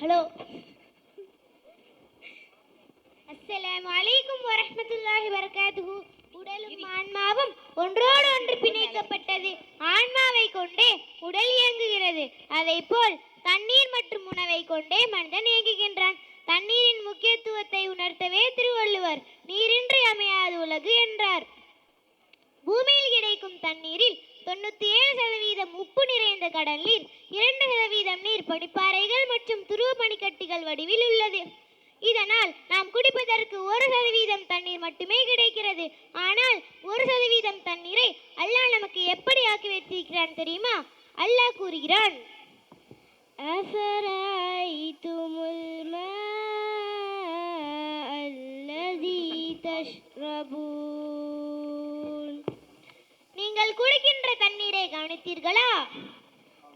Hello. அஸ்ஸலாமு அலைக்கும் வரஹ்மத்துல்லாஹி வபரகாத்துஹு. உடலும் ஆன்மாவும் ஒன்றோடு ஒன்று பிணைக்கப்பட்டது. ஆன்மாவை கொண்டே உடல் இயங்குகிறது. அதைப்போல் தண்ணீர் மற்றும் உணவை கொண்டே மனிதன் இயங்குகின்றான். தண்ணீரின் முக்கியத்துவத்தை உணர்த்தவே திருவள்ளுவர் நீரின்றி அமையாது உலகு என்றார். பூமியில் கிடைக்கும் தண்ணீரில் 97% உப்பு நிறைந்த கடல் நீர், 2% நீர் பனிப்பாறைகள் மற்றும் துருவ பனிக்கட்டிகள் வடிவில் உள்ளது. இதனால் நாம் குடிப்பதற்கு 1% தண்ணீர் மட்டுமே கிடைக்கிறது. ஆனால் 1% தண்ணீரை அல்லாஹ் நமக்கு எப்படி ஆக்கி வைத்திருக்கிறான் தெரியுமா? அல்லாஹ் கூறுகிறான், அஃபரைதுமுல் மாஅ அல்லதி தஷ்ரபூன். நீங்கள் குடிக்கின்ற தண்ணீரை கவனித்தீர்களா?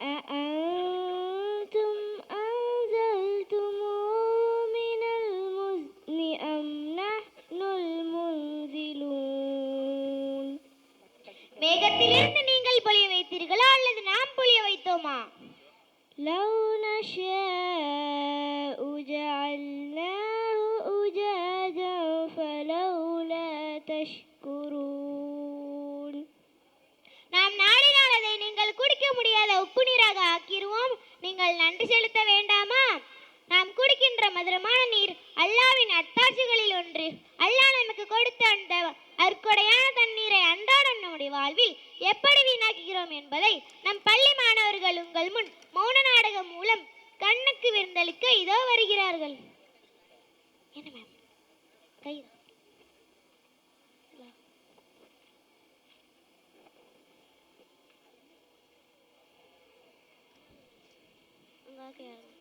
அஅன்தும் அன்ஸல்துமூ மினல் முஸ்னி அம் நஹ்னுல் முன்ஸிலூன். மேகத்திலிருந்து நீங்கள் பொழிய வைத்தீர்களா அல்லது நாம் பொழிய வைத்தோமா? லவ் நஷாஉ ஜஅல்னாஹு உஜாஜன் ஃபலௌலா தஷ்குரூன். நாம் நாடினால் அதை நீங்கள் குடிக்க முடியாத உப்பு நீராக ஆக்கிடுவோம். நீங்கள் நன்றி செலுத்த வேண்டாமா? நாம் குடிக்கின்ற மதுரமான நீர் அல்லாஹ்வின் அத்தாட்சிகளில் ஒன்று. அல்லாஹ் நமக்கு கொடுத்த அந்த அற்கொடையான தண்ணீரை அன்றாடம் நம்முடைய வாழ்வில் எப்படி வீணாக்குகிறோம் என்பதை நம் பள்ளி மாணவர்கள் உங்கள் முன் மௌன நாடகம் மூலம் கண்ணுக்கு விருந்தளிக்க இதோ வருகிறார்கள். என்ன மேம்? கை